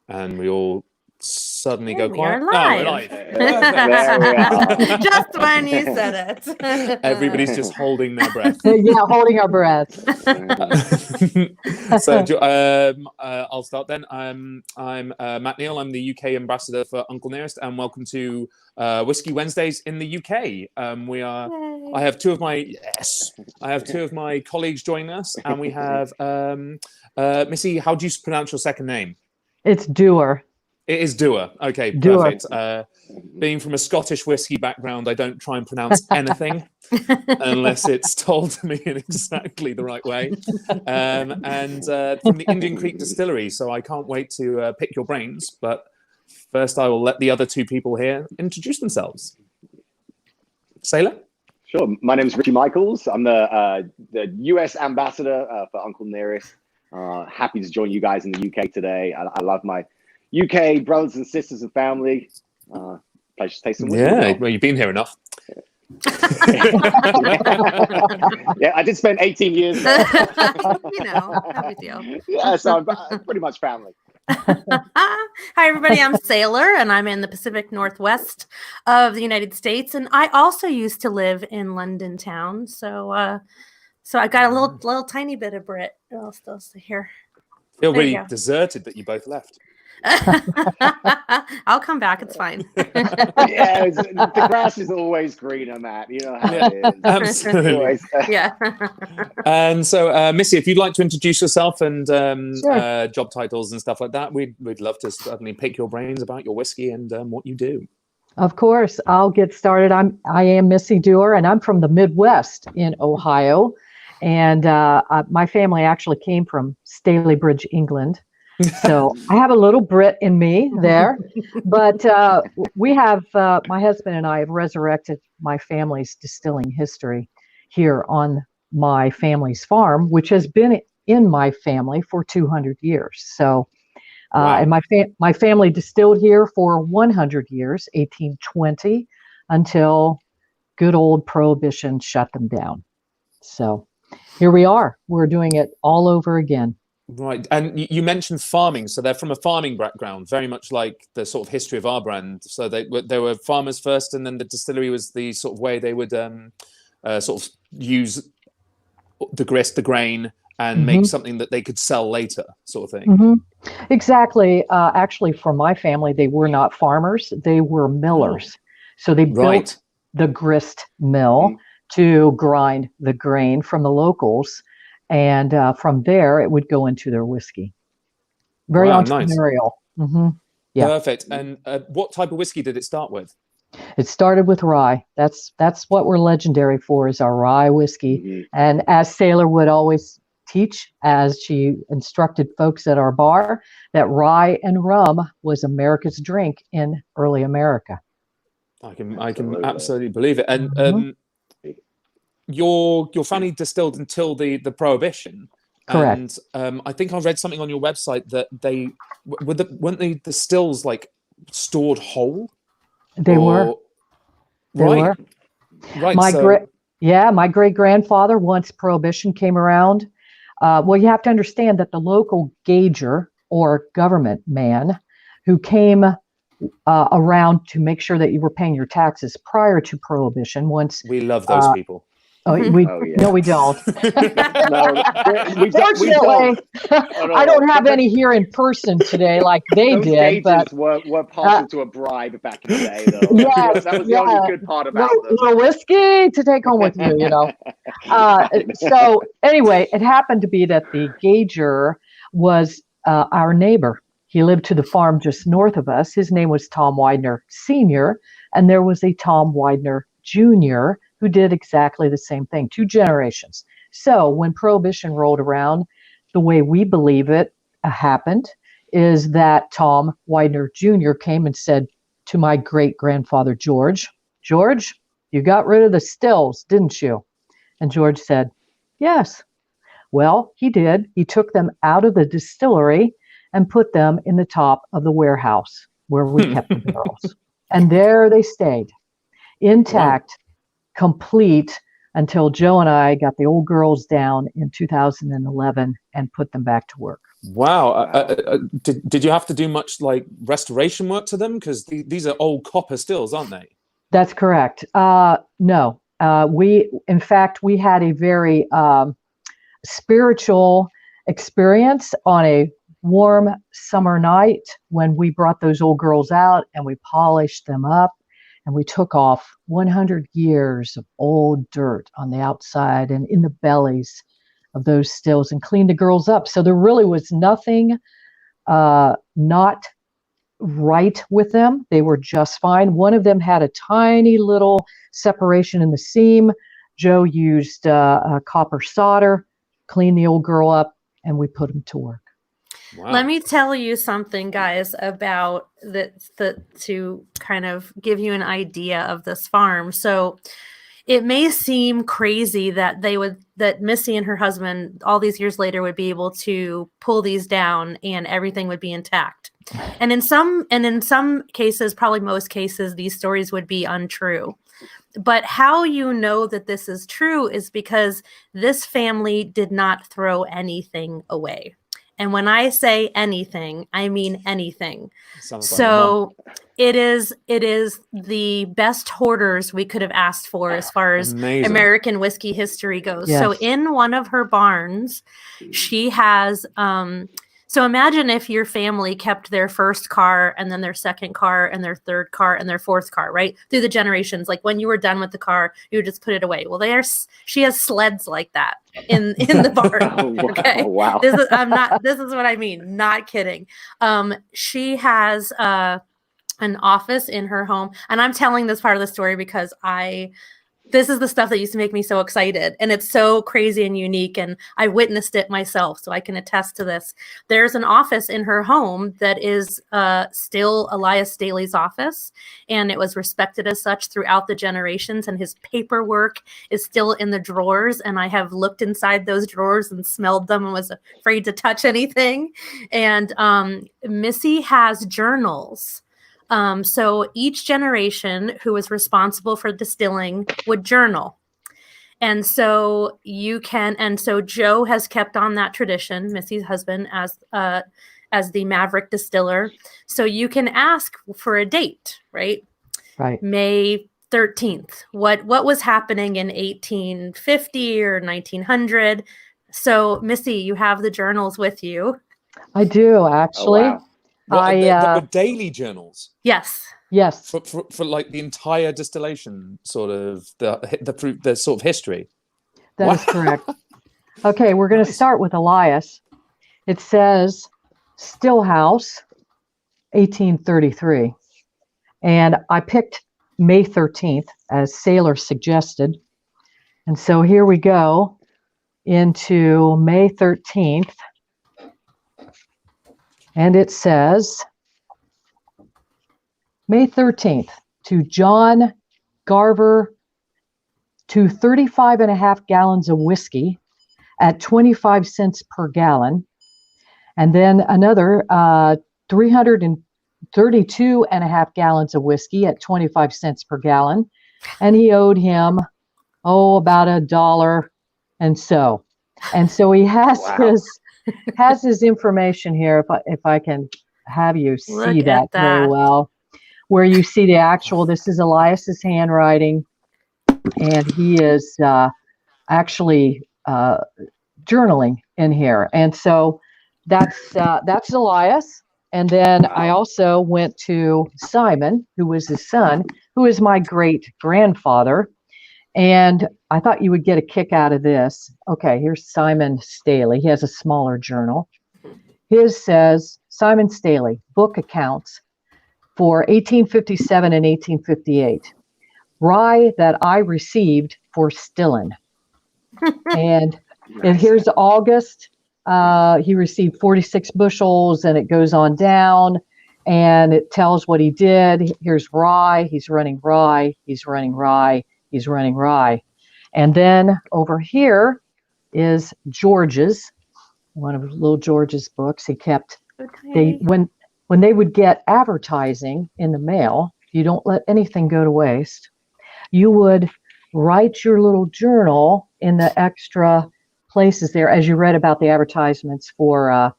And we all suddenly go We are quiet. live. No, we're live. There we are. Just when you said it. Everybody's just holding their breath. Yeah, holding our breaths. So I'll start then. I'm Matt Neal. I'm the UK ambassador for Uncle Nearest, and welcome to Whiskey Wednesdays in the UK. I have two of my colleagues joining us, and we have Missy. How do you pronounce your second name? It's Duer. It is Duer. Okay, Duer. perfect. Being from a Scottish whiskey background, I don't try and pronounce anything unless it's told to me in exactly the right way. And from the Indian Creek Distillery, so I can't wait to pick your brains. But first, I will let the other two people here introduce themselves. Sailor? Sure. My name is Richie Michaels. I'm the US ambassador for Uncle Nearest. Happy to join you guys in the UK today. I love my UK brothers and sisters and family. Pleasure to taste some whiskey. Yeah, well, you've been here enough. Yeah, I did spend 18 years there. No big deal. Yeah, so I'm pretty much family. Hi, everybody. I'm Sailor, and I'm in the Pacific Northwest of the United States. And I also used to live in London town. So I got a little tiny bit of Brit. I'll still stay here. Feel really deserted that you both left. I'll come back. It's fine. Yeah, the grass is always greener, Matt. You know how it is. Absolutely. Yeah. And so, Missy, if you'd like to introduce yourself and Sure. job titles and stuff like that, we'd love to certainly pick your brains about your whiskey and what you do. Of course, I'll get started. I am Missy Duer, and I'm from the Midwest in Ohio. And my family actually came from Stalybridge, England. So I have a little Brit in me there, but we have, my husband and I have resurrected my family's distilling history here on my family's farm, which has been in my family for 200 years. So, Wow. and my family distilled here for 100 years, 1820, until good old Prohibition shut them down. So here we are. We're doing it all over again. Right. And you mentioned farming. So they're from a farming background, very much like the sort of history of our brand. So they were farmers first, and then the distillery was the sort of way they would sort of use the grist, the grain, and make something that they could sell later, sort of thing. Exactly. Actually, for my family, they were not farmers. They were millers. So they built the grist mill to grind the grain from the locals. And from there, it would go into their whiskey. Very entrepreneurial. Nice. Yeah. Perfect. And what type of whiskey did it start with? It started with rye. That's what we're legendary for, is our rye whiskey. And as Sailor would always teach, as she instructed folks at our bar, that rye and rum was America's drink in early America. I can absolutely believe it. And your family distilled until the Prohibition. Correct. And I think I read something on your website that weren't the stills like stored whole? They were. Right. My great grandfather, once Prohibition came around, well, you have to understand that the local gauger or government man who came around to make sure that you were paying your taxes prior to Prohibition, once we love those people. No, we don't. No, Fortunately, I don't have any here in person today like they those did. But were partial to a bribe back in the day, though. Yes, that was the only good part about them. Little whiskey to take home with you, you know. So anyway, it happened to be that the gauger was our neighbor. He lived to the farm just north of us. His name was Tom Widener Sr., and there was a Tom Widener Jr., who did exactly the same thing, 2 generations. So when Prohibition rolled around, the way we believe it happened is that Tom Widener Jr. came and said to my great-grandfather, George, you got rid of the stills, didn't you? And George said, yes. Well, he did. He took them out of the distillery and put them in the top of the warehouse where we kept the barrels. And there they stayed, intact, complete, until Joe and I got the old girls down in 2011 and put them back to work. Wow. Did you have to do much like restoration work to them? Because these are old copper stills, aren't they? That's correct. No, in fact, we had a very spiritual experience on a warm summer night when we brought those old girls out and we polished them up and we took off 100 years of old dirt on the outside and in the bellies of those stills and cleaned the girls up. So there really was nothing not right with them. They were just fine. One of them had a tiny little separation in the seam. Joe used copper solder, cleaned the old girl up, and we put them to work. Wow. Let me tell you something, guys, about to kind of give you an idea of this farm. So it may seem crazy that that Missy and her husband all these years later would be able to pull these down and everything would be intact. And in some cases, probably most cases, these stories would be untrue. But how you know that this is true is because this family did not throw anything away. And when I say anything, I mean anything. So it is the best hoarders we could have asked for as far as Amazing. American whiskey history goes. Yes. So in one of her barns, she has so imagine if your family kept their first car and then their second car and their third car and their fourth car, right? Through the generations. Like when you were done with the car, you would just put it away. Well, she has sleds like that in the barn. Okay. Oh, wow. This is what I mean. Not kidding. She has an office in her home. And I'm telling this part of the story because this is the stuff that used to make me so excited. And it's so crazy and unique. And I witnessed it myself, so I can attest to this. There's an office in her home that is still Elias Staley's office. And it was respected as such throughout the generations. And his paperwork is still in the drawers. And I have looked inside those drawers and smelled them and was afraid to touch anything. And Missy has journals. So each generation who was responsible for distilling would journal. And so Joe has kept on that tradition, Missy's husband, as the Maverick distiller. So you can ask for a date, right? Right. May 13th. What was happening in 1850 or 1900? So Missy, you have the journals with you. I do, actually. Oh, wow. What were daily journals? Yes. Yes. For like the entire distillation, sort of the sort of history. That is correct. Okay, we're going to start with Elias. It says Stillhouse, 1833. And I picked May 13th, as Sailor suggested. And so here we go into May 13th. And it says, May 13th, to John Garver, to 35.5 gallons of whiskey at 25 cents per gallon. And then another 332.5 gallons of whiskey at 25 cents per gallon. And he owed him, about $1. And so he has his information here, if I can have you see that very well, where you see the actual, this is Elias's handwriting, and he is actually journaling in here. And so that's Elias. And then I also went to Simon, who was his son, who is my great grandfather. And I thought you would get a kick out of this. Okay, here's Simon Staley. He has a smaller journal. His says, Simon Staley, book accounts for 1857 and 1858. Rye that I received for Stillen. And here's August. He received 46 bushels, and it goes on down. And it tells what he did. Here's rye. He's running rye. He's running rye. He's running rye. And then over here is George's, one of little George's books he kept. When they would get advertising in the mail, you don't let anything go to waste. You would write your little journal in the extra places there as you read about the advertisements for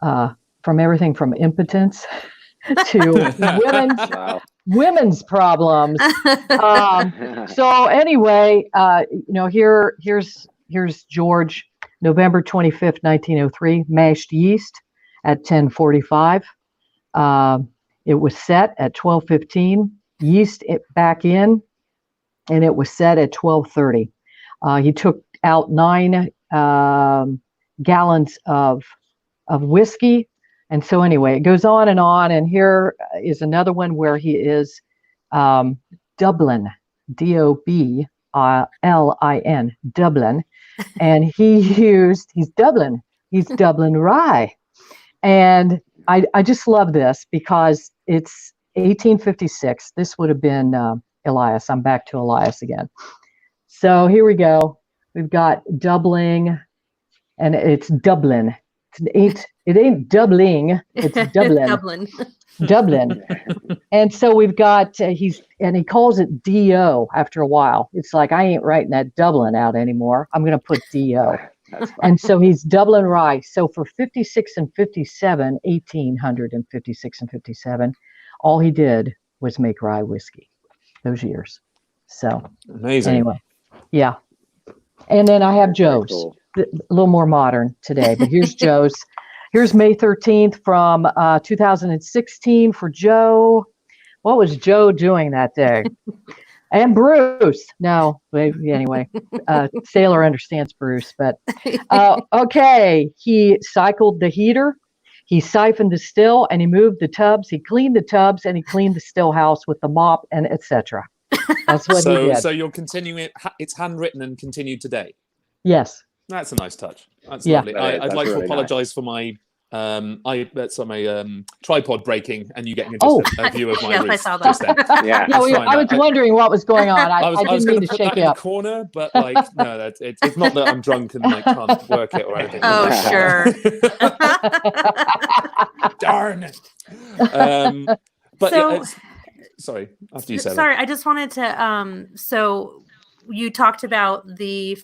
from everything from impotence to Wow. women's problems. So anyway, here's George, November 25th, 1903, mashed yeast at 10:45. It was set at 12:15. Yeast it back in, and it was set at 12:30. He took out 9 gallons of whiskey. And so anyway, it goes on. And here is another one where he is Dublin, Doblin, Dublin. And he's Dublin rye. And I just love this because it's 1856. This would have been Elias. I'm back to Elias again. So here we go. We've got Dublin, and it's Dublin. It ain't doubling, it's Dublin. Dublin. Dublin. And so we've got, he calls it D.O. after a while. It's like, I ain't writing that Dublin out anymore. I'm going to put D.O. And so he's Dublin rye. So for 56 and 57, 1856 and 57, all he did was make rye whiskey those years. So Amazing. Anyway, yeah. And then I have Joe's. Cool. A little more modern today, but here's Joe's. Here's May 13th from 2016 for Joe. What was Joe doing that day? And Bruce. No, anyway, Sailor understands Bruce, but okay. He cycled the heater, he siphoned the still, and he moved the tubs. He cleaned the tubs, and he cleaned the still house with the mop, and etc. That's what he did. So you're continuing it. It's handwritten and continued today. Yes. That's a nice touch. That's Yeah. lovely. That is. I'd That's like to really apologise for my tripod breaking and you getting Oh. a view of my Yes, I wrist saw that. just then. Yeah. Yeah, It's fine. I was wondering what was going on. I was didn't going mean to put shake that you in up. the corner, but no, it's not that I'm drunk and can't work it or anything. Oh, sure. Darn. But So- sorry, after you said Sorry, I just wanted to. So you talked about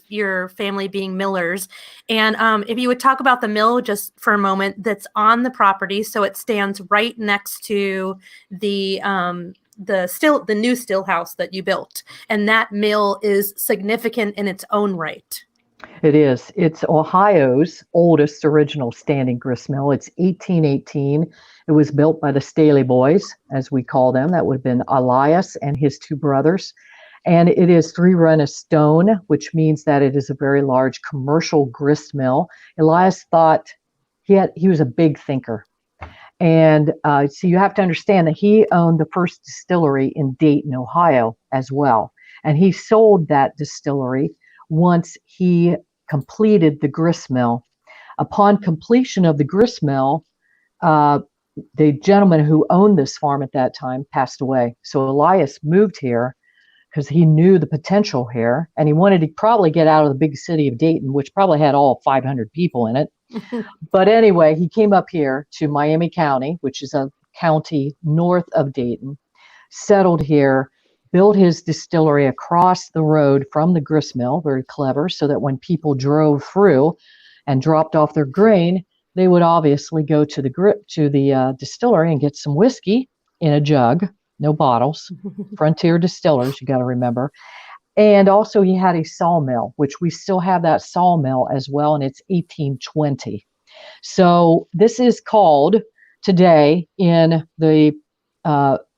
your family being millers, and if you would talk about the mill just for a moment, that's on the property, so it stands right next to the new still house that you built, and that mill is significant in its own right. It is. It's Ohio's oldest original standing grist mill. It's 1818. It was built by the Staley boys, as we call them. That would have been Elias and his 2 brothers. And it is 3 run of stone, which means that it is a very large commercial grist mill. Elias thought he was a big thinker. And so you have to understand that he owned the first distillery in Dayton, Ohio, as well. And he sold that distillery once he completed the grist mill. Upon completion of the grist mill, the gentleman who owned this farm at that time passed away. So Elias moved here because he knew the potential here, and he wanted to probably get out of the big city of Dayton, which probably had all 500 people in it. But anyway, he came up here to Miami County, which is a county north of Dayton, settled here, built his distillery across the road from the grist mill, very clever, so that when people drove through and dropped off their grain, they would obviously go to the distillery and get some whiskey in a jug, no bottles. Frontier distillers, you got to remember. And also he had a sawmill, which we still have that sawmill as well, and it's 1820. So this is called today in the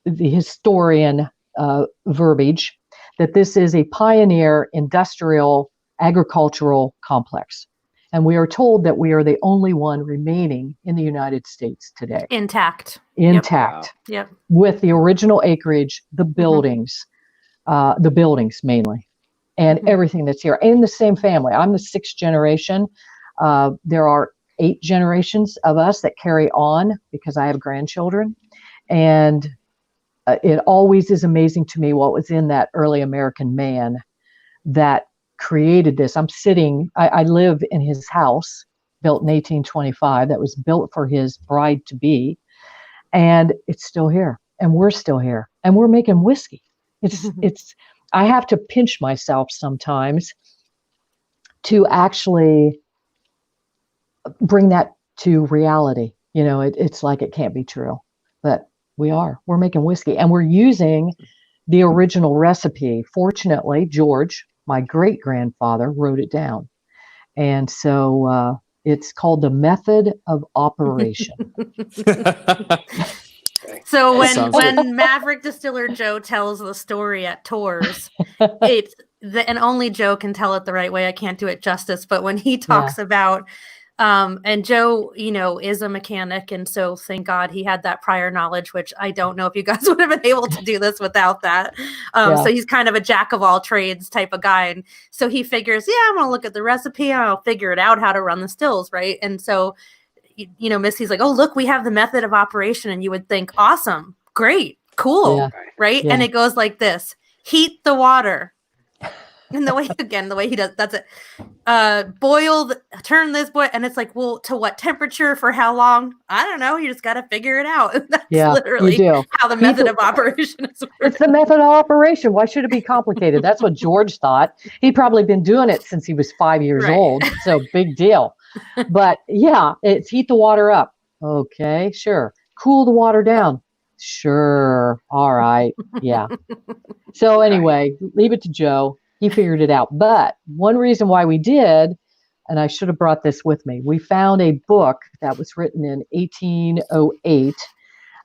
historian verbiage that this is a pioneer industrial agricultural complex. And we are told that we are the only one remaining in the United States today. Intact. Intact. Yep. With the original acreage, the buildings mainly, and everything that's here. In the same family. I'm the 6th generation. There are 8 generations of us that carry on because I have grandchildren. And it always is amazing to me what was in that early American man that created this. I live in his house, built in 1825, that was built for his bride-to-be, and it's still here, and we're still here, and we're making whiskey. I have to pinch myself sometimes to actually bring that to reality. You know, it's like it can't be true, but we're making whiskey, and we're using the original recipe. Fortunately, George, my great grandfather, wrote it down. And so it's called the method of operation. So Sounds good. when Maverick Distiller Joe tells the story at tours, it's and only Joe can tell it the right way. I can't do it justice, but when he talks about and Joe, you know, is a mechanic, and so thank God he had that prior knowledge, which I don't know if you guys would have been able to do this without that. So he's kind of a jack of all trades type of guy, and so he figures, I'm gonna look at the recipe and I'll figure it out how to run the stills, right? And so, you know, Missy's like, oh, look, we have the method of operation, and you would think, awesome, great, cool, right? And it goes like this: heat the water. And the way he does, that's it. Turn this boil, and it's like, well, to what temperature for how long? I don't know. You just got to figure it out. That's literally how the method of operation is. It's the method of operation. Why should it be complicated? That's what George thought. He'd probably been doing it since he was 5 years old. So big deal. But it's heat the water up. Okay, sure. Cool the water down. Sure. All right. Yeah. So anyway, leave it to Joe. He figured it out. But one reason why we did, and I should have brought this with me, we found a book that was written in 1808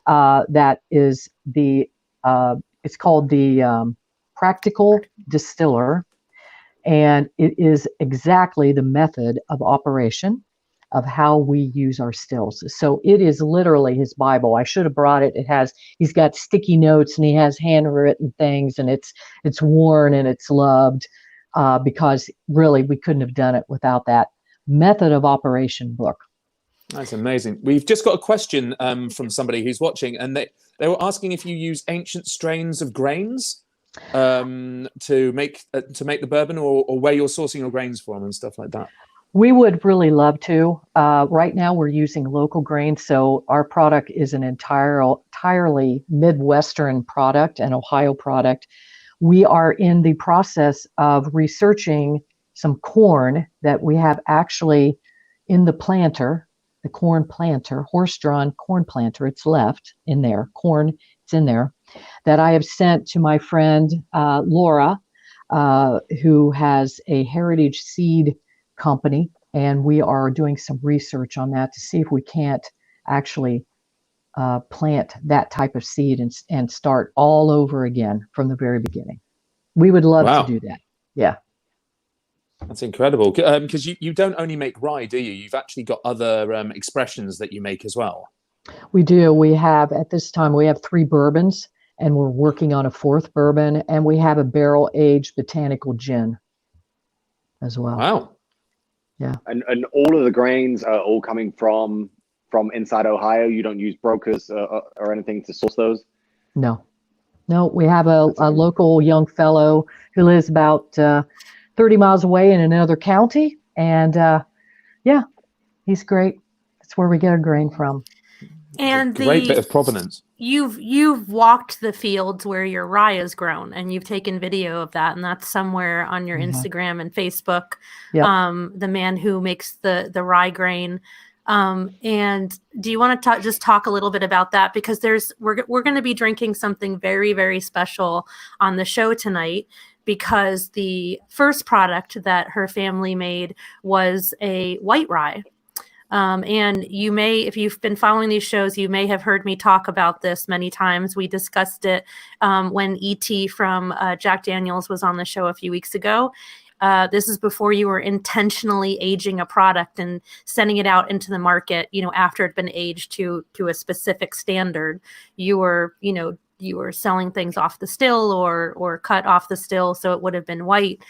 that is it's called the Practical Distiller. And it is exactly the method of operation of how we use our stills. So it is literally his Bible. I should have brought it. He's got sticky notes, and he has handwritten things, and it's worn and it's loved because really we couldn't have done it without that method of operation book. That's amazing. We've just got a question from somebody who's watching, and they were asking if you use ancient strains of grains to make the bourbon, or where you're sourcing your grains from and stuff like that. We would really love to. Right now, we're using local grains, so our product is an entirely Midwestern product, an Ohio product. We are in the process of researching some corn that we have actually in the planter, the corn planter, horse-drawn corn planter. It's left in there. Corn, it's in there, that I have sent to my friend Laura, who has a heritage seed company, and we are doing some research on that to see if we can't actually plant that type of seed and start all over again from the very beginning. We would love to do that. Yeah. That's incredible. Because you don't only make rye, do you? You've actually got other expressions that you make as well. We do. We have, at this time, we have 3 bourbons, and we're working on a 4th bourbon, and we have a barrel-aged botanical gin as well. Wow. Yeah. And all of the grains are all coming from inside Ohio. You don't use brokers or anything to source those? No, we have a local young fellow who lives about 30 miles away in another county. And he's great. That's where we get our grain from. And great bit of provenance. You've walked the fields where your rye is grown, and you've taken video of that, and that's somewhere on your Instagram and Facebook. Yep. The man who makes the rye grain. And do you want to just talk a little bit about that? Because we're going to be drinking something very, very special on the show tonight, because the first product that her family made was a white rye. And you may, if you've been following these shows, you may have heard me talk about this many times. We discussed it when E.T. from Jack Daniels was on the show a few weeks ago. This is before you were intentionally aging a product and sending it out into the market, after it had been aged to a specific standard. You were selling things off the still or cut off the still, so it would have been white.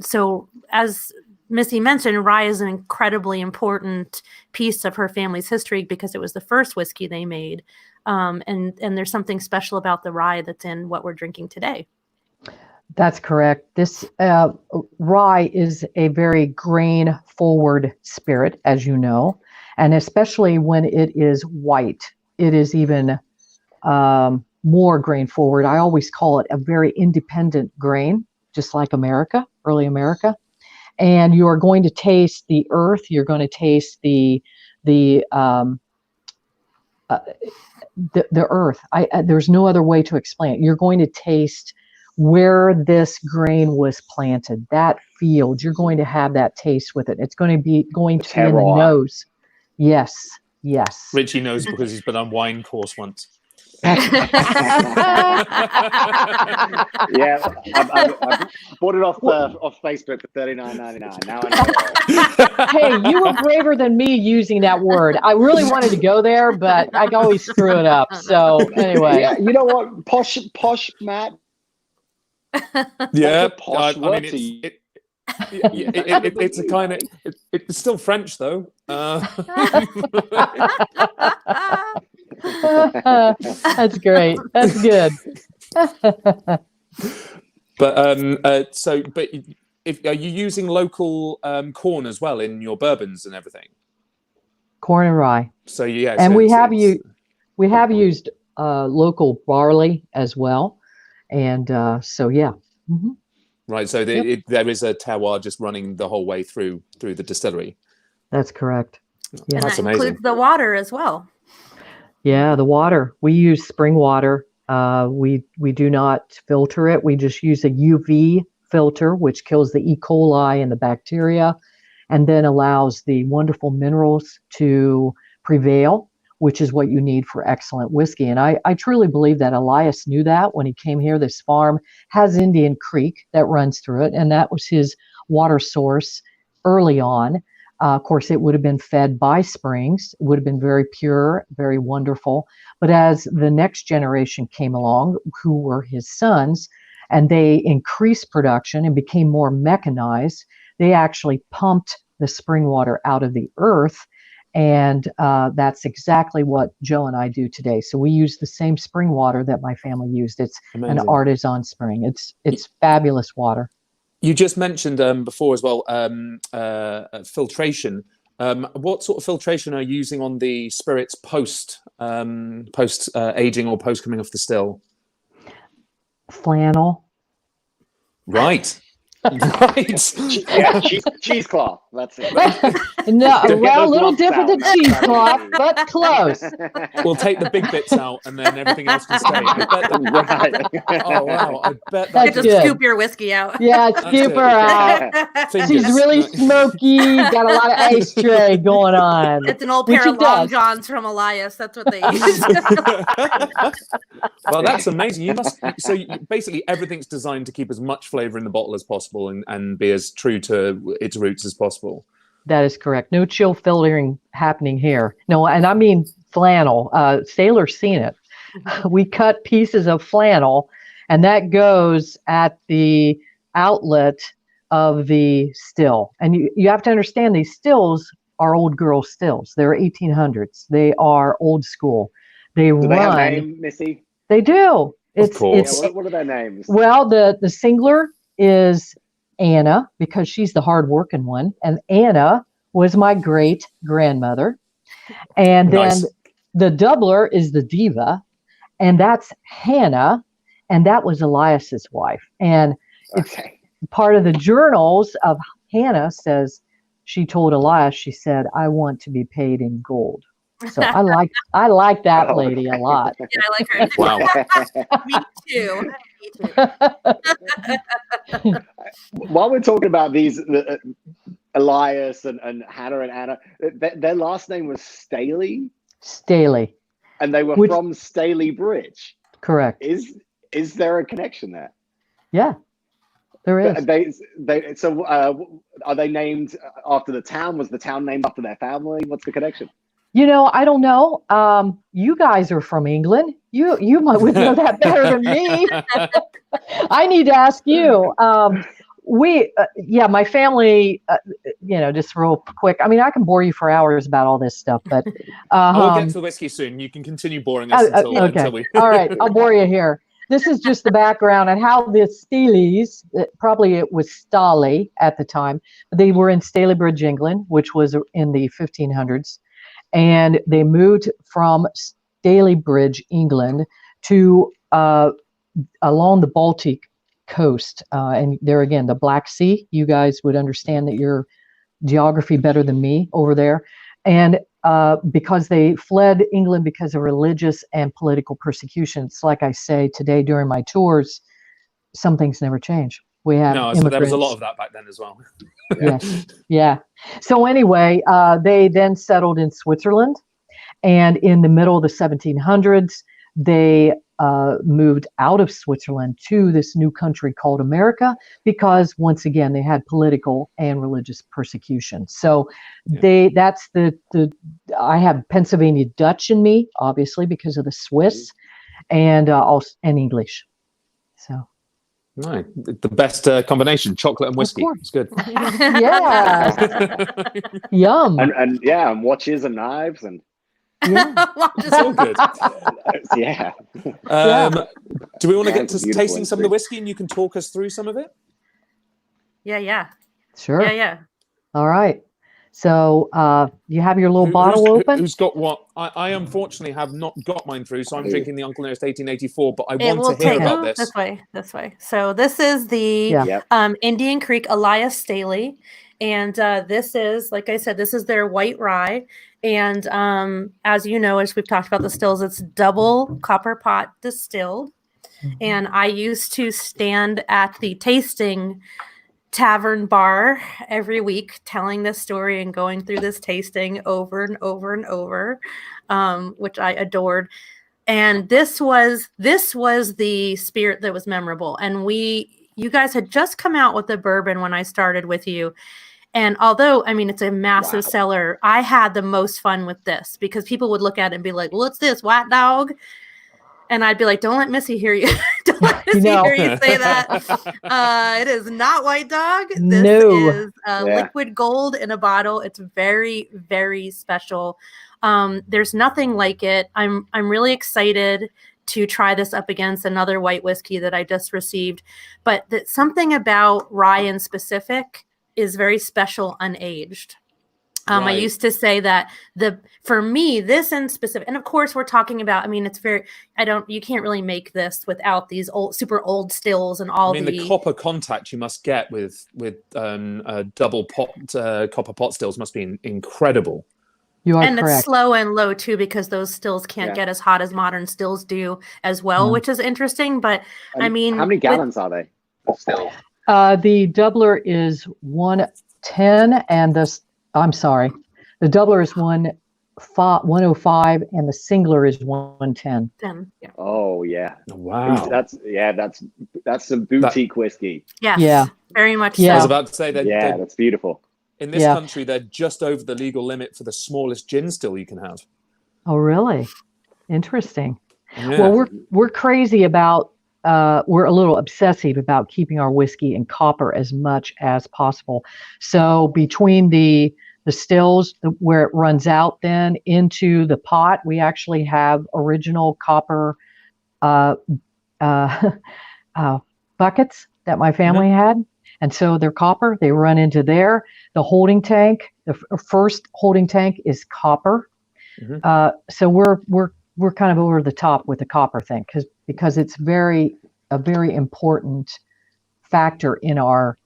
So as Missy mentioned, rye is an incredibly important piece of her family's history because it was the first whiskey they made. And there's something special about the rye that's in what we're drinking today. That's correct. This rye is a very grain-forward spirit, as you know, and especially when it is white, it is even more grain-forward. I always call it a very independent grain, just like America, early America. And you are going to taste the earth. You're going to taste the the earth. There's no other way to explain it. You're going to taste where this grain was planted, that field. You're going to have that taste with it. It's going to be in the nose. Yes. Richie knows because he's been on wine course once. Yeah, I bought it off Facebook for $39.99. Now I know. Hey, you were braver than me using that word. I really wanted to go there, but I always screw it up. So anyway, yeah, you know what, posh Matt. Yeah, posh I mean, it's a kind of it's still French though. That's great. That's good. But are you using local corn as well in your bourbons and everything? Corn and rye. So yeah, and we have used local barley as well, and so yeah. Mm-hmm. Right. So there is a terroir just running the whole way through the distillery. That's correct. Yeah, and that's that amazing. includes the water as well. Yeah, the water. We use spring water. We do not filter it. We just use a UV filter, which kills the E. coli and the bacteria, and then allows the wonderful minerals to prevail, which is what you need for excellent whiskey. And I truly believe that Elias knew that when he came here. This farm has Indian Creek that runs through it, and that was his water source early on. Of course, it would have been fed by springs. It would have been very pure, very wonderful. But as the next generation came along, who were his sons, and they increased production and became more mechanized, they actually pumped the spring water out of the earth. And that's exactly what Joe and I do today. So we use the same spring water that my family used. It's amazing. An artisan spring. It's fabulous water. You just mentioned before as well filtration. What sort of filtration are you using on the spirits post aging or post coming off the still? Flannel. Right. Right. Yeah, cheesecloth. That's it. No, well, a little different than cheesecloth, but close. We'll take the big bits out, and then everything else can stay. Oh wow! I bet You just scoop your whiskey out. Yeah, scoop her out. She's really smoky. Got a lot of ashtray going on. It's an old pair of long johns from Elias. That's what they use. Well, that's amazing. Basically everything's designed to keep as much flavor in the bottle as possible and be as true to its roots as possible. That is correct. No chill filtering happening here. No, and I mean flannel. Sailor's seen it. We cut pieces of flannel, and that goes at the outlet of the still. And you have to understand these stills are old girl stills. They're 1800s. They are old school. They run. Do they have a name, Missy? They do. Of course. What are their names? Well, the singler is Anna, because she's the hard-working one, and Anna was my great-grandmother. And then the doubler is the diva, and that's Hannah, and that was Elias's wife. And it's part of the journals of Hannah says she told Elias, she said, "I want to be paid in gold." So I like that lady a lot. Yeah, I like her. Wow. Me too. While we're talking about these, Elias and Hannah and Anna, their last name was Staley. Staley. And they were from Staley Bridge. Correct. Is there a connection there? Yeah, there is. So are they named after the town? Was the town named after their family? What's the connection? You know, I don't know. You guys are from England. You would know that better than me. I need to ask you. My family, just real quick. I mean, I can bore you for hours about all this stuff, but we'll get to the whiskey soon. You can continue boring us until we. All right, I'll bore you here. This is just the background on how the Staleys, probably it was Staley at the time, but they were in Stalybridge, England, which was in the 1500s. And they moved from Stalybridge, England, to along the Baltic coast. And there again, the Black Sea. You guys would understand that your geography better than me over there. And because they fled England because of religious and political persecutions. Like I say today during my tours, some things never change. We have immigrants. So there was a lot of that back then as well. Yes, yeah. So anyway, they then settled in Switzerland, and in the middle of the 1700s, they moved out of Switzerland to this new country called America because, once again, they had political and religious persecution. So that's the I have Pennsylvania Dutch in me, obviously, because of the Swiss, and also and English. So. Right, the best combination, chocolate and whiskey. It's good. Yeah. Yum. And watches and knives and It's all good. yeah. Do we want to get to beautiful tasting some of the whiskey, and you can talk us through some of it? Yeah. Sure. Yeah. All right. So you have your little bottle open? Who's got what? I unfortunately have not got mine through, so I'm drinking the Uncle Nearest 1884, but I want to hear about this. This way. So this is the Indian Creek Elias Staley. And this is, like I said, this is their white rye. And as you know, as we've talked about the stills, it's double copper pot distilled. Mm-hmm. And I used to stand at the tasting tavern bar every week telling this story and going through this tasting over and over and over, which I adored. And this was the spirit that was memorable. And you guys had just come out with the bourbon when I started with you. And although, I mean, it's a massive seller, I had the most fun with this because people would look at it and be like, what's this, White Dog? And I'd be like, don't let Missy hear you. Don't let Missy hear you say that. It is not White Dog. This is liquid gold in a bottle. It's very, very special. There's nothing like it. I'm really excited to try this up against another white whiskey that I just received. But something about rye in specific is very special unaged. I used to say that for me, this in specific, and of course we're talking about, I mean, it's very, you can't really make this without these super old stills and all. I mean, the copper contact you must get with double pot copper pot stills must be incredible. You are and correct. It's slow and low too, because those stills can't get as hot as modern stills do as well, which is interesting. But I mean, how many gallons are they of stills? The doubler is 110, and the doubler is 105, and the singler is 110. Oh yeah! Wow, that's some boutique whiskey. Yes, yeah, very much. I So. was about to say that. Yeah, that's beautiful. In this country, they're just over the legal limit for the smallest gin still you can have. Oh, really? Interesting. Yeah. Well, we're crazy about. We're a little obsessive about keeping our whiskey in copper as much as possible. So between the stills where it runs out then into the pot, we actually have original copper buckets that my family had. And so they're copper. They run into there. The holding tank, the first holding tank is copper. Mm-hmm. So we're kind of over the top with the copper thing because it's a very important factor in our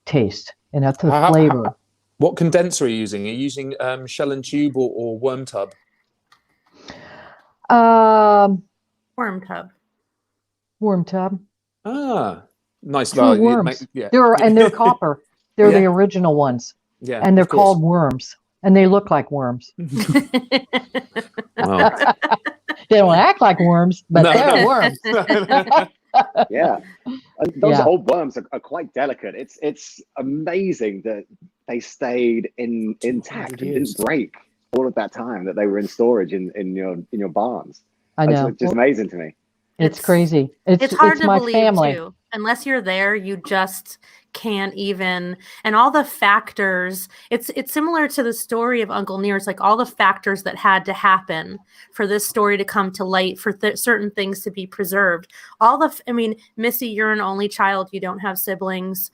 taste and the flavor. What condenser are you using? Are you using shell and tube or worm tub? Worm tub. Worm tub. Ah, nice. True worms. They're copper. They're the original ones. Yeah, and they're called worms, and they look like worms. Wow. They don't act like worms, but they're worms. Yeah, those old worms are quite delicate. It's amazing that they stayed intact and didn't break all of that time that they were in storage in your barns. I know, it's just amazing to me. It's crazy. It's hard to my believe family. Too. Unless you're there, you just can't even. And all the factors. It's similar to the story of Uncle Near. It's like all the factors that had to happen for this story to come to light, for certain things to be preserved. I mean, Missy, you're an only child. You don't have siblings.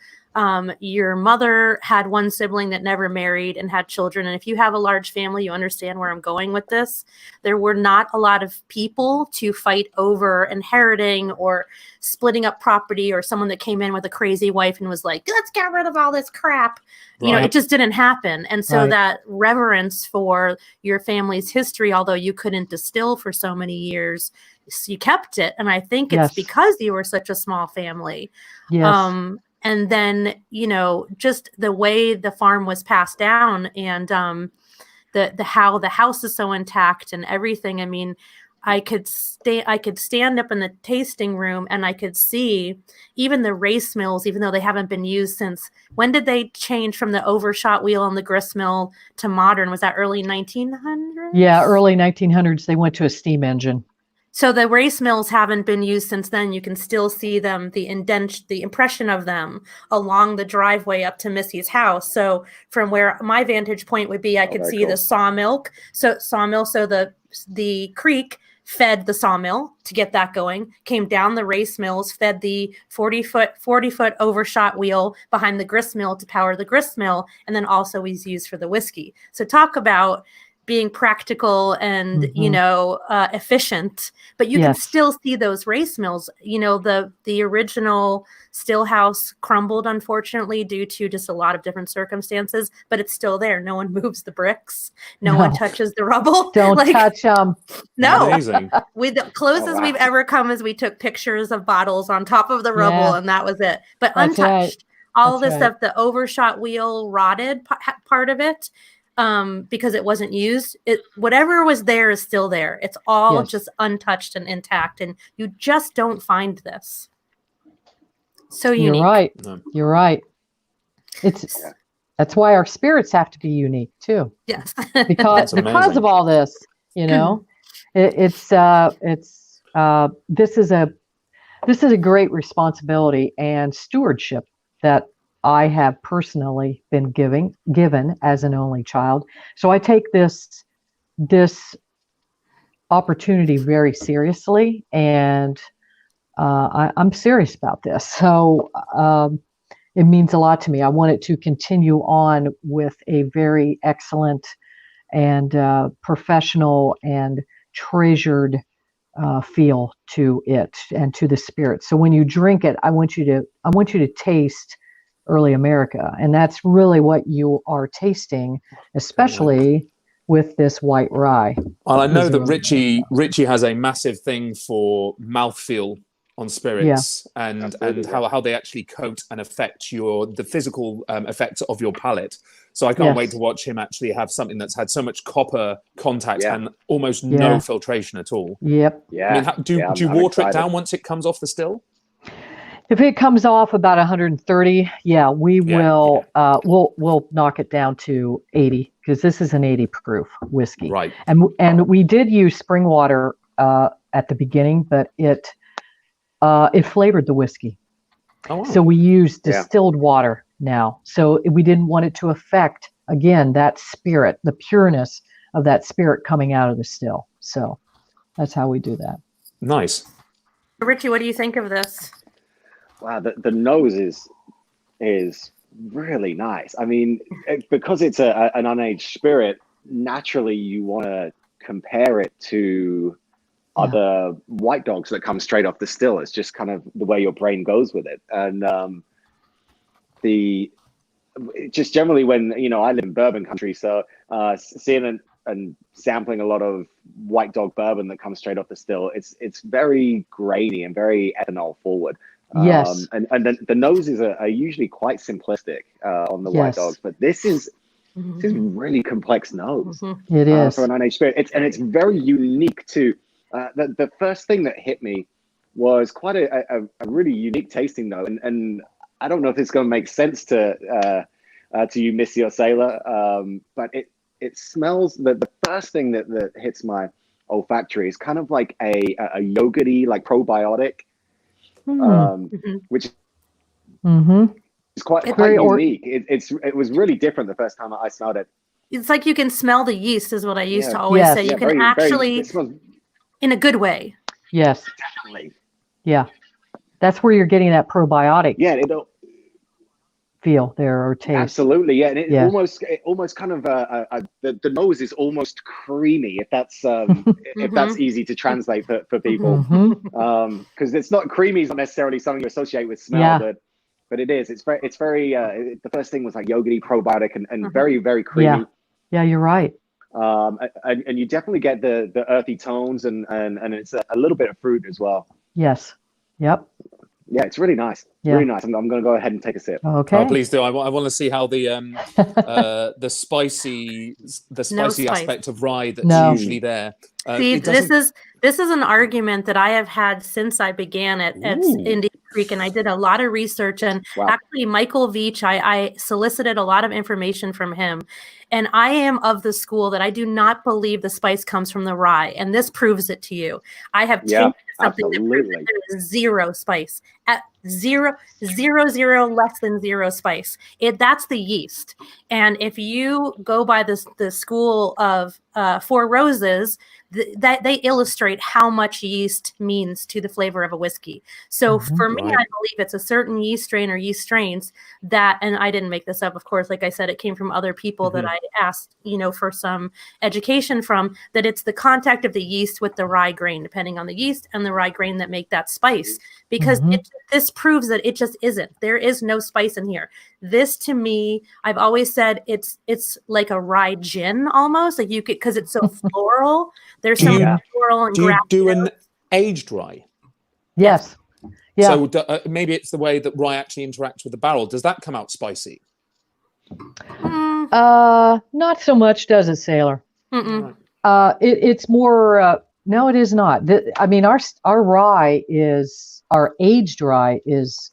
your mother had one sibling that never married and had children. And if you have a large family, you understand where I'm going with this. There were not a lot of people to fight over inheriting or splitting up property, or someone that came in with a crazy wife and was like, let's get rid of all this crap. You know, it just didn't happen. And so that reverence for your family's history, although you couldn't distill for so many years, you kept it. And I think it's because you were such a small family. Yes. And then, you know, just the way the farm was passed down, and the how the house is so intact and everything. I mean, I could stand up in the tasting room and I could see even the race mills, even though they haven't been used since. When did they change from the overshot wheel on the grist mill to modern? Was that early 1900s? Yeah, early 1900s. They went to a steam engine. So the race mills haven't been used since then. You can still see them, the impression of them along the driveway up to Missy's house. So from where my vantage point would be, I could see the sawmill. So the creek fed the sawmill to get that going, came down the race mills, fed the 40-foot overshot wheel behind the grist mill to power the grist mill, and then also was used for the whiskey. So talk about being practical and, you know, efficient, but you can still see those race mills. You know, the original still house crumbled, unfortunately, due to just a lot of different circumstances, but it's still there. No one moves the bricks. No one touches the rubble. Don't touch them. No. Amazing. The closest we've ever come is we took pictures of bottles on top of the rubble, and that was it. But untouched. Right. All this stuff, the overshot wheel rotted part of it. Because it wasn't used. Whatever was there is still there. It's all just untouched and intact, and you just don't find this. So unique. You're right. You're right. That's why our spirits have to be unique too. Yes. because of all this, you know, this is a great responsibility and stewardship that I have personally been given as an only child. So I take this opportunity very seriously, and I'm serious about this. So it means a lot to me. I want it to continue on with a very excellent and professional and treasured feel to it and to the spirit. So when you drink it, I want you to taste early America, and that's really what you are tasting, especially with this white rye. Well, I know that Richie has a massive thing for mouthfeel on spirits, and how they actually coat and affect the physical effect of your palate. So I can't wait to watch him actually have something that's had so much copper contact and almost no filtration at all. Yep. Yeah. I mean, do you water it down once it comes off the still? If it comes off about 130, we will. We'll knock it down to 80, because this is an 80 proof whiskey. Right. And we did use spring water at the beginning, but it flavored the whiskey. Oh, wow. So we use distilled water now. So we didn't want it to affect, again, that spirit, the pureness of that spirit coming out of the still. So that's how we do that. Nice. Richie, what do you think of this? Wow, the nose is really nice. I mean, because it's an unaged spirit, naturally you want to compare it to other white dogs that come straight off the still. It's just kind of the way your brain goes with it. And just generally when, you know, I live in bourbon country, so seeing and sampling a lot of white dog bourbon that comes straight off the still, it's very grainy and very ethanol forward. Yes. And the noses are usually quite simplistic on the white dogs, but this is really complex nose. It is for an unaged spirit. It's very unique too. The first thing that hit me was quite a really unique tasting note, and I don't know if it's going to make sense to you, Missy or Sailor, but it smells. The first thing that hits my olfactory is kind of like a yogurty, like probiotic. Which is quite unique. It was really different the first time I smelled it. It's like you can smell the yeast, is what I used to always say. You can actually, in a good way. Yes, definitely. Yeah, that's where you're getting that probiotic. Yeah, feel there or taste. Absolutely, yeah, and it Yeah. almost kind of the nose is almost creamy, if that's if that's easy to translate for people, because it's not creamy is not necessarily something you associate with smell, Yeah. but it is. It's very the first thing was like yogurty, probiotic, and very, very creamy. Yeah, you're right. And you definitely get the earthy tones and it's a little bit of fruit as well. Yes. Yep. Yeah, it's really nice. Yeah. Really nice. I'm going to go ahead and take a sip. Okay. Oh, please do. I want to see how the spicy aspect of rye that's usually there. See, this is an argument that I have had since I began at Indian Creek, and I did a lot of research. And actually, Michael Veach, I solicited a lot of information from him. And I am of the school that I do not believe the spice comes from the rye, and this proves it to you. I have tasted something that proves that there is zero spice, at zero, less than zero spice. That's the yeast. And if you go by the school of Four Roses, that they illustrate how much yeast means to the flavor of a whiskey. So for me, I believe it's a certain yeast strain or yeast strains that, and I didn't make this up, of course, like I said, it came from other people that I asked, for some education from, that it's the contact of the yeast with the rye grain, depending on the yeast and the rye grain that make that spice, because this proves that it just isn't. There is no spice in here. This, to me, I've always said it's like a rye gin almost, like you could, because it's so floral. There's some floral and do you do an aged rye? Yes. Yeah. So maybe it's the way that rye actually interacts with the barrel. Does that come out spicy? Not so much, does it, Sailor? It's more. No, it is not. I mean, our rye our aged rye is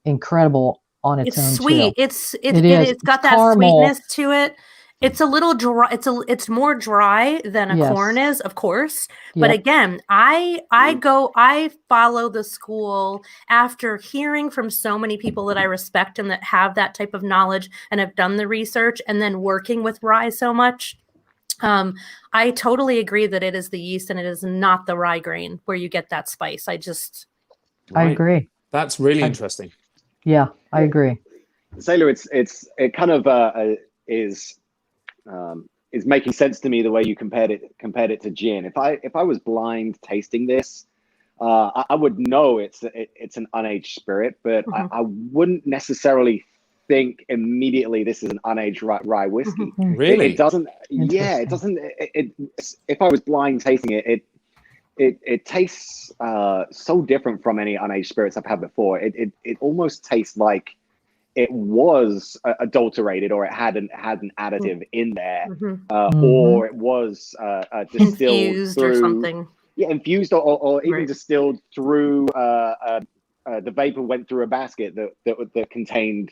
incredible on its own. It's sweet. Too. It's got that caramel. Sweetness to it. It's a little dry. It's more dry than a corn is, of course. But again, I follow the school after hearing from so many people that I respect and that have that type of knowledge and have done the research and then working with rye so much. I totally agree that it is the yeast and it is not the rye grain where you get that spice. I agree. That's really interesting. Yeah, I agree. Sailor, it kind of is making sense to me the way you compared it to gin. If I was blind tasting this, I would know it's an unaged spirit, but I wouldn't necessarily think immediately this is an unaged rye whiskey. Really? It doesn't. Yeah, it doesn't. If I was blind tasting it, it tastes so different from any unaged spirits I've had before. It almost tastes like it was adulterated, or it had an additive in there, or it was distilled infused through, or something. Yeah, infused or even distilled through the vapor went through a basket that contained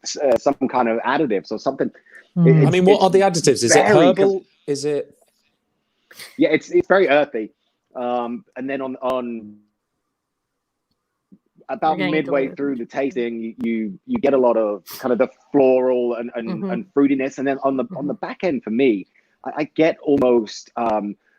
some kind of additives or something. I mean, what are the additives? Is it herbal? Is it? Yeah, it's very earthy, and then on about midway through the tasting, you get a lot of kind of the floral and fruitiness, and then on the back end for me, I get almost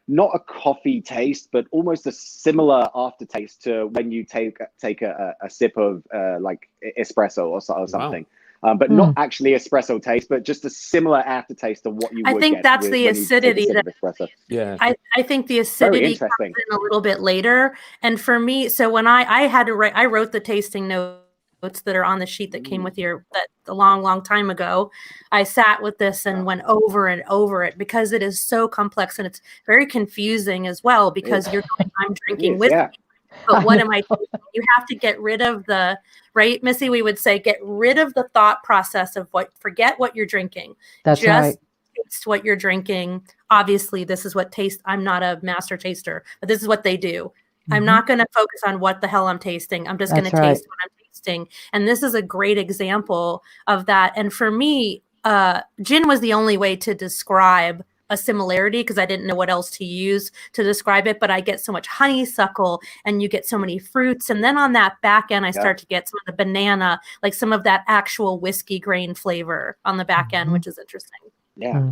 not a coffee taste, but almost a similar aftertaste to when you take a sip of like espresso or something. Wow. But not actually espresso taste, but just a similar aftertaste of what you would get. I think that's the acidity. I think the acidity comes in a little bit later. And for me, so when I had to write, I wrote the tasting notes that are on the sheet that came with that a long time ago. I sat with this and went over and over it because it is so complex and it's very confusing as well because you're going, I'm drinking whiskey. Yeah. But what am I doing? You have to get rid of right, Missy, we would say, get rid of the thought process of forget what you're drinking. That's just taste what you're drinking. Obviously, this is what taste. I'm not a master taster, but this is what they do. I'm not going to focus on what the hell I'm tasting. I'm just going to taste what I'm tasting. And this is a great example of that. And for me, gin was the only way to describe a similarity because I didn't know what else to use to describe it, but I get so much honeysuckle and you get so many fruits. And then on that back end, I start to get some of the banana, like some of that actual whiskey grain flavor on the back end, which is interesting. Yeah.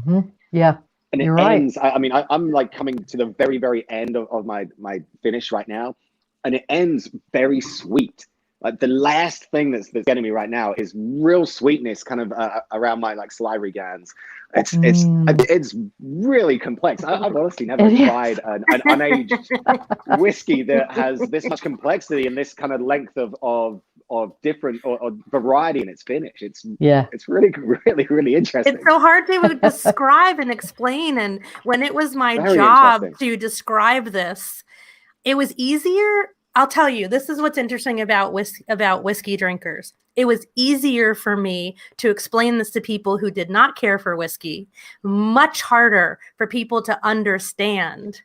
Yeah. And it ends, I mean, I'm like coming to the very, very end of my finish right now. And it ends very sweet. like the last thing that's getting me right now is real sweetness, kind of around my like salivary glands. It's really complex. I've honestly never tried an unaged whiskey that has this much complexity and this kind of length of different or variety in its finish. It's really, really, really interesting. It's so hard to describe and explain. And when it was my Very job interesting. to describe this, it was easier. I'll tell you, this is what's interesting about whiskey drinkers. It was easier for me to explain this to people who did not care for whiskey, much harder for people to understand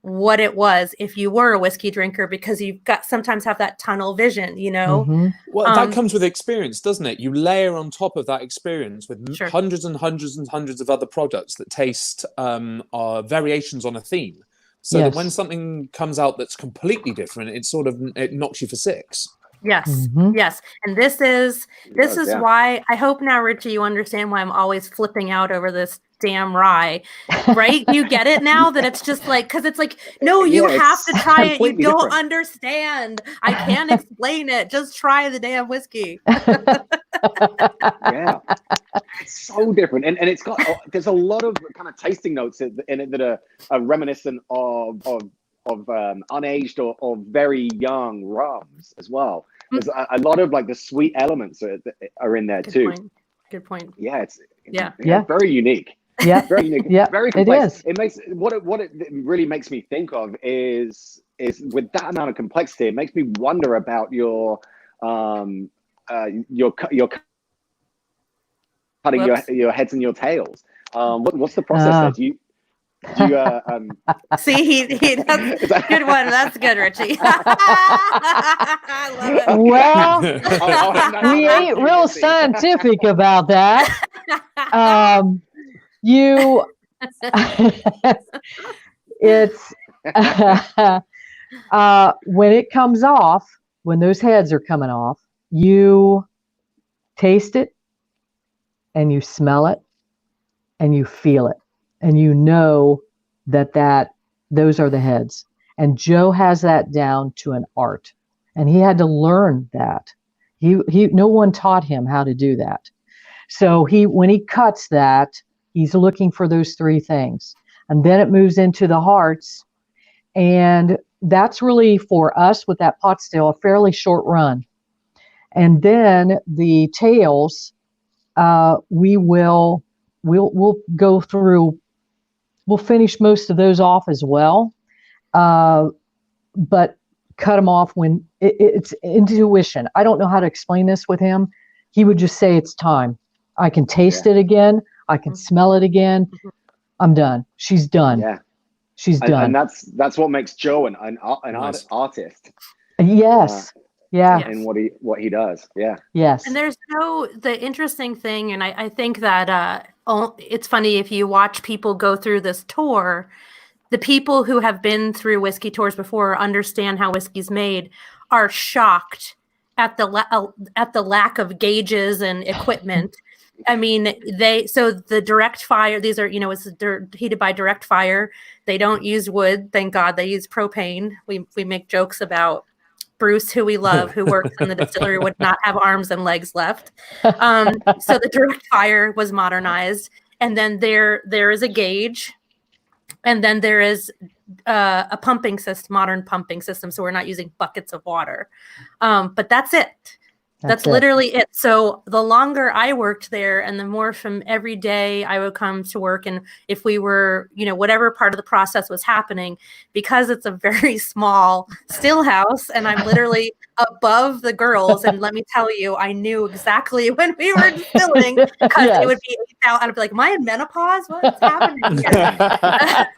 what it was if you were a whiskey drinker, because you've got sometimes have that tunnel vision, you know. Mhm. Well, that comes with experience, doesn't it? You layer on top of that experience with Sure. hundreds and hundreds and hundreds of other products that taste are variations on a theme. So that when something comes out that's completely different, it knocks you for six. Yes. Mhm. Yes. And this is why I hope now, Richie, you understand why I'm always flipping out over this damn rye, right? You get it now that it's just like, because it's like, no, you have to try it. You don't understand. I can't explain it. Just try the damn whiskey. Yeah, it's so different, and it's got there's a lot of kind of tasting notes in it that are reminiscent of unaged or very young rums as well. There's a lot of like the sweet elements are in there too. Good point. Yeah, it's Yeah. very unique. Yeah. Very unique. Yeah, Very complex. it is. It makes what it really makes me think of is with that amount of complexity, it makes me wonder about your cutting your heads and your tails. What's the process there? Do you See, that's good one. That's good, Richie. I love it. Well, we ain't real scientific about that. It's when it comes off, when those heads are coming off, you taste it and you smell it and you feel it and you know that those are the heads. And Joe has that down to an art, and he had to learn that. No one taught him how to do that. So when he cuts that, he's looking for those three things. And then it moves into the hearts. And that's really, for us with that pot still, a fairly short run. And then the tails, we'll go through, we'll finish most of those off as well. But cut them off when it's intuition. I don't know how to explain this with him. He would just say, it's time. I can taste it again. I can smell it again. I'm done. She's done. Yeah. She's done. And that's what makes Joe an artist. Yes. Yeah. And what he does. Yeah. Yes. And there's the interesting thing, and I think that it's funny if you watch people go through this tour, the people who have been through whiskey tours before or understand how whiskey's made are shocked at the lack of gauges and equipment. I mean, the direct fire, these are, it's heated by direct fire. They don't use wood. Thank God they use propane. We make jokes about Bruce, who we love, who works in the distillery, would not have arms and legs left. So the direct fire was modernized. And then there is a gauge. And then there is a pumping system, modern pumping system. So we're not using buckets of water. But that's it. That's literally it. So the longer I worked there and the more from every day I would come to work, and if we were, whatever part of the process was happening, because it's a very small still house and I'm literally above the girls. And let me tell you, I knew exactly when we were distilling, because it would be 8,000. I'd be like, am I in menopause? What's happening here?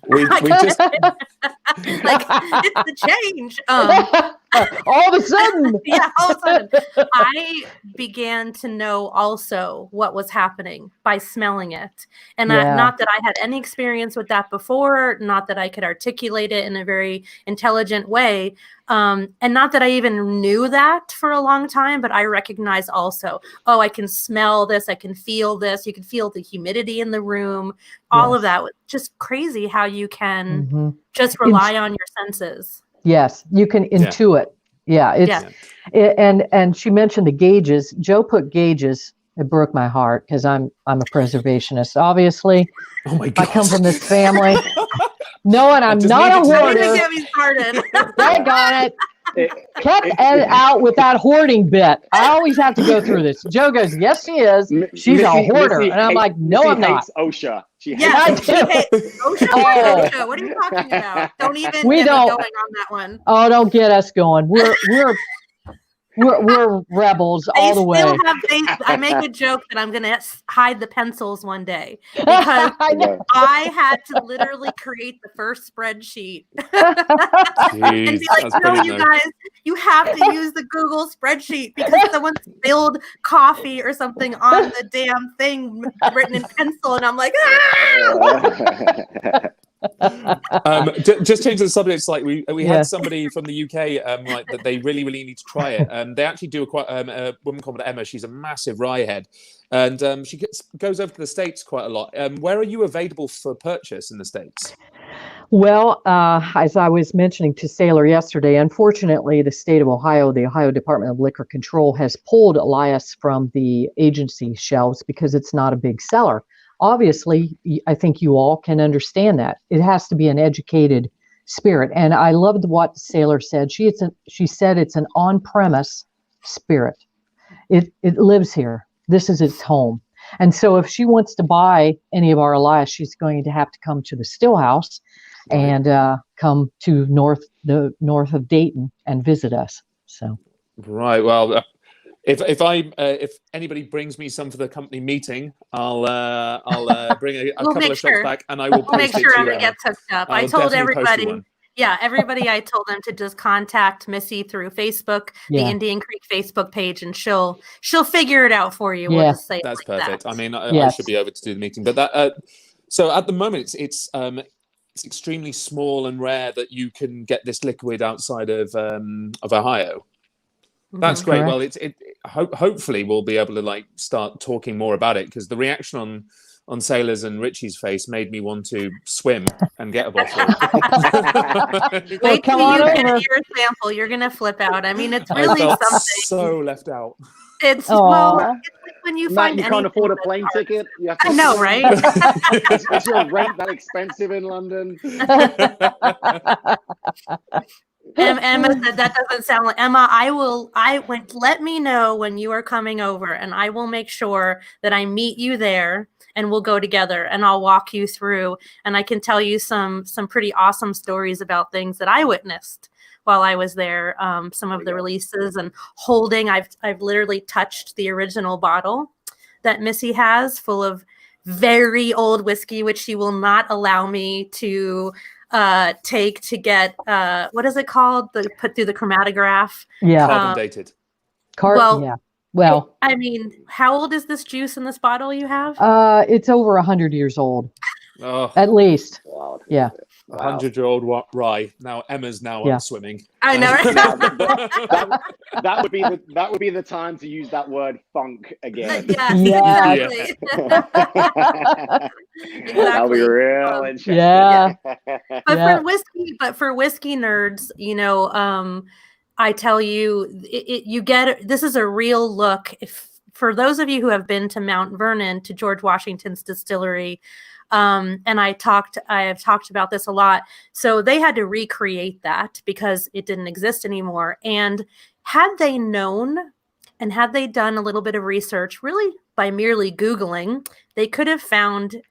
we just like, it's the change. All of a sudden. Yeah, all of a sudden. I began to know also what was happening by smelling it. And not that I had any experience with that before, not that I could articulate it in a very intelligent way. And not that I even knew that for a long time, but I recognized also, I can smell this. I can feel this. You can feel the humidity in the room, all of that. Just crazy how you can just rely on your senses. Yes, you can intuit. Yeah, it's Yeah. and she mentioned the gauges. Joe put gauges. It broke my heart because I'm a preservationist. Obviously, Oh my I god! come from this family. No, and I'm just not a needed to know. Don't even hoarder. get me started. Dang on it. It- Kept it- out with that hoarding bit. I always have to go through this. Joe goes, yes, she is. She's a hoarder. And I'm like, no, Missy I'm not. hates OSHA. She hates Yeah, I OSHA. she do. hates OSHA. Oh. OSHA. What are you talking about? Don't even We get don't- me going on that one. Oh, don't get us going. We're rebels They all the way. still have. I make a joke that I'm gonna hide the pencils one day because I know. I had to literally create the first spreadsheet and Jeez, be like, that's no, brilliant, you though. guys, you have to use the Google spreadsheet because someone spilled coffee or something on the damn thing written in pencil, and I'm like, ah! Just change the subject slightly. We Yeah. had somebody from the UK like that they really need to try it. They actually do a woman called Emma. She's a massive rye head, and she goes over to the States quite a lot. Where are you available for purchase in the States? Well, as I was mentioning to Sailor yesterday, unfortunately, the state of Ohio, the Ohio Department of Liquor Control, has pulled Elias from the agency shelves because it's not a big seller. Obviously, I think you all can understand that. It has to be an educated spirit. And I loved what Sailor said. She said it's an on-premise spirit. It lives here. This is its home. And so if she wants to buy any of our Elias, she's going to have to come to the still house and come to the north of Dayton and visit us. So Right. Well, if anybody brings me some for the company meeting, I'll bring a We'll couple make of shots sure. back, and I will We'll make post it sure to Emma you. gets hooked up. I I will told definitely post you everybody. one. Yeah, everybody. I told them to just contact Missy through Facebook, the Yeah. Indian Creek Facebook page, and she'll figure it out for you. We'll Yeah. just say it That's like perfect. that. I mean, I Yes. should be able to do the meeting, but that. So at the moment, it's extremely small and rare that you can get this liquid outside of Ohio. That's Mhm. great. Correct. Well, hopefully we'll be able to start talking more about it, because the reaction on Sailor's and Richie's face made me want to swim and get a bottle. Wait come till on you get over. your sample. You're gonna flip out. I mean, it's I really felt something. so left out. It's Aw. well, it's like when you Matt, find you can't anything afford a that's plane hard. ticket. You have to I know, right? Is your rent that expensive in London? Emma said that doesn't sound like Emma. Let me know when you are coming over, and I will make sure that I meet you there, and we'll go together, and I'll walk you through, and I can tell you some pretty awesome stories about things that I witnessed while I was there. Some of the releases and holding. I've literally touched the original bottle that Missy has, full of very old whiskey, which she will not allow me to take to get what is it called? Put through the chromatograph. Yeah. Carbon dated. Well, Yeah. Well, I mean, how old is this juice in this bottle you have? it's over 100 years old, Oh, at least. Wow. Yeah. a 100-year-old rye. Now Emma's Yeah. swimming. I know. Right? Now, that would be the time to use that word funk again. Yes, Yeah. exactly. That'll be Exactly. real interesting. Yeah. But Yeah. for whiskey nerds, I tell you, you get this is a real look. For those of you who have been to Mount Vernon, to George Washington's distillery, and I have talked about this a lot. So they had to recreate that because it didn't exist anymore. And had they known, and had they done a little bit of research, really by merely Googling, they could have found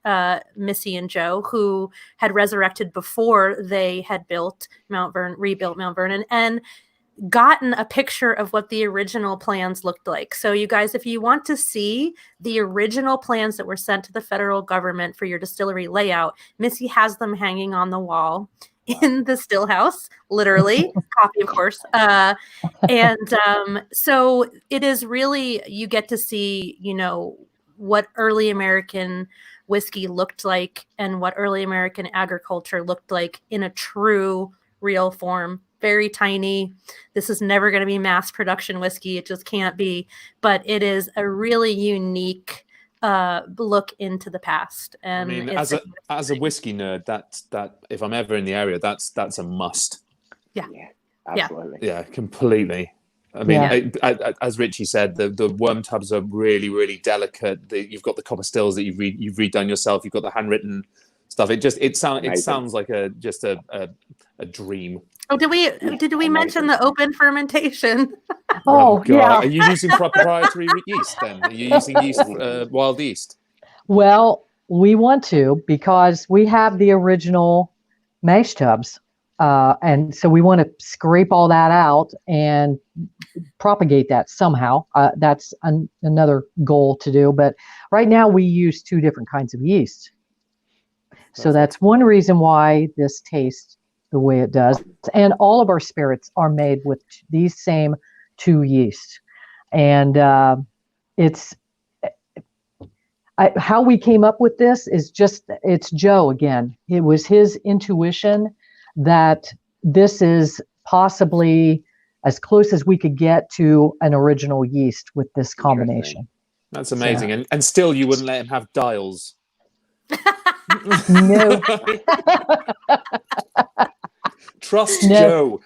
Missy and Joe, who had resurrected before they had rebuilt Mount Vernon, and gotten a picture of what the original plans looked like. So you guys, if you want to see the original plans that were sent to the federal government for your distillery layout, Missy has them hanging on the wall in the still house, literally, copy, of course. So it is really, you get to see, what early American whiskey looked like and what early American agriculture looked like in a true, real form. Very tiny. This is never going to be mass production whiskey. It just can't be. But it is a really unique look into the past. And I mean, it's as a whiskey nerd, that if I'm ever in the area, that's a must. Yeah. Absolutely. Yeah, completely. I mean, Yeah. as Richie said, the worm tubs are really, really delicate. You've got the copper stills that you've redone yourself. You've got the handwritten stuff. It sounds like a dream. Oh, did we mention the open fermentation? Oh, God. yeah. Are you using proprietary yeast then? Are you using wild yeast? Well, we want to because we have the original mash tubs. And so we want to scrape all that out and propagate that somehow. That's another goal to do. But right now we use 2 different kinds of yeast. So that's one reason why this tastes the way it does. And all of our spirits are made with these same 2 yeasts. And how we came up with this is it's Joe again. It was his intuition that this is possibly as close as we could get to an original yeast with this combination. That's amazing. So. And still you wouldn't let him have dials. No. Trust Joe.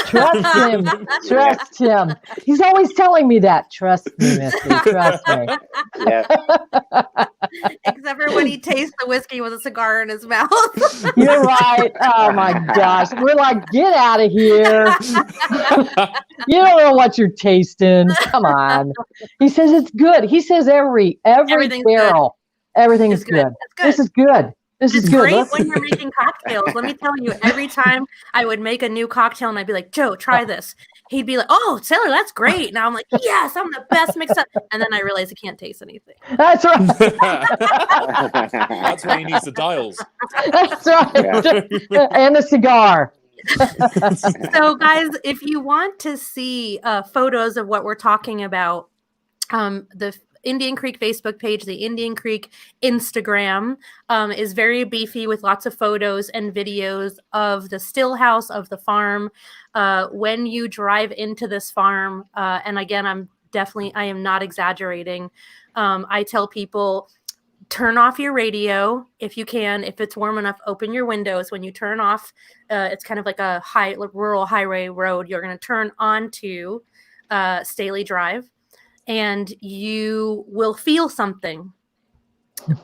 Trust him. Trust him. He's always telling me that. Trust me, Missy. Trust me. Yeah. Except for when he tastes the whiskey with a cigar in his mouth. You're right. Oh my gosh. We're like, get out of here. You don't know what you're tasting. Come on. He says it's good. He says every barrel, everything is good. This is good. This is good. Great when you're making cocktails. Let me tell you, every time I would make a new cocktail and I'd be like, Joe, try this. He'd be like, oh, Sailor, that's great. Now I'm like, yes, I'm the best mix-up. And then I realize I can't taste anything. That's right. That's why he needs the dials. That's right. Yeah. And the cigar. So, guys, if you want to see photos of what we're talking about, the Indian Creek Facebook page, the Indian Creek Instagram is very beefy with lots of photos and videos of the still house, of the farm. When you drive into this farm, and again, I am not exaggerating. I tell people, turn off your radio if you can. If it's warm enough, open your windows. When you turn off, it's kind of like a rural highway road. You're going to turn onto Staley Drive. And you will feel something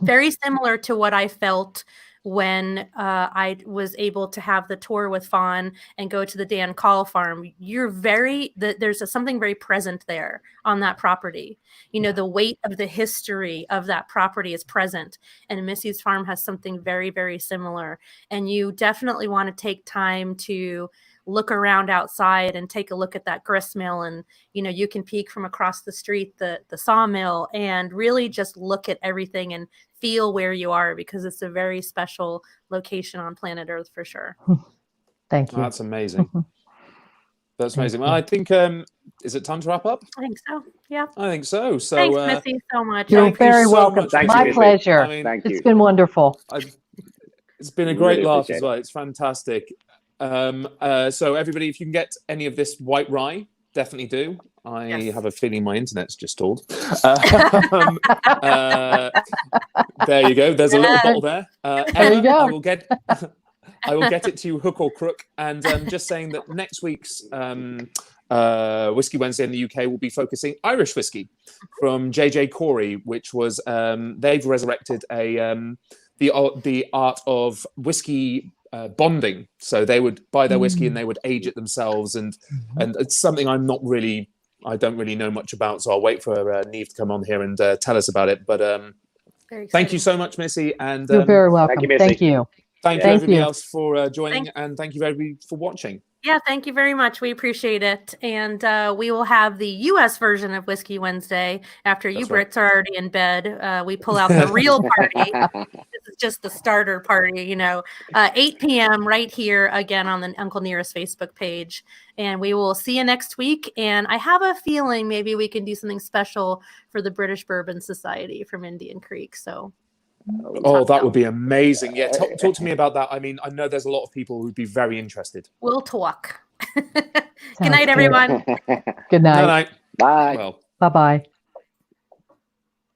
very similar to what I felt when I was able to have the tour with Fawn and go to the Dan Call farm. There's something very present there on that property. You know, the weight of the history of that property is present. And Missy's farm has something very, very similar. And you definitely want to take time to look around outside and take a look at that grist mill, and you can peek from across the street the sawmill, and really just look at everything and feel where you are, because it's a very special location on planet Earth for sure. Thank you. That's amazing. That's amazing. Well, I think is it time to wrap up? I think so. Yeah. I think so. So thanks, Missy, so much. You're very welcome. My pleasure. I mean, thank you. It's been wonderful. It's been a great laugh as well. It's fantastic. So everybody, if you can get any of this white rye, definitely do. I have a feeling my internet's just stalled. There you go. There's a little bottle there. There you go. I will get it to you hook or crook. And just saying that next week's Whiskey Wednesday in the UK will be focusing Irish whiskey from JJ Corey, which was they've resurrected the art of whiskey bonding. So they would buy their whiskey and they would age it themselves, and it's something I don't really know much about, so I'll wait for Neve to come on here and tell us about it. But thank you so much, Missy, and you're very welcome. Thank you, Thank you. Thank you everybody else for joining, and thank you everybody for watching. Yeah, thank you very much. We appreciate it. And we will have the U.S. version of Whiskey Wednesday after you Brits are already in bed. We pull out the real party. This is just the starter party, 8 p.m. right here again on the Uncle Nearest Facebook page. And we will see you next week. And I have a feeling maybe we can do something special for the British Bourbon Society from Indian Creek. So. Oh, that would be amazing. Yeah, talk to me about that. I mean, I know there's a lot of people who'd be very interested. We'll talk. Good night, everyone. Good night. Good night. Bye. Well. Bye-bye.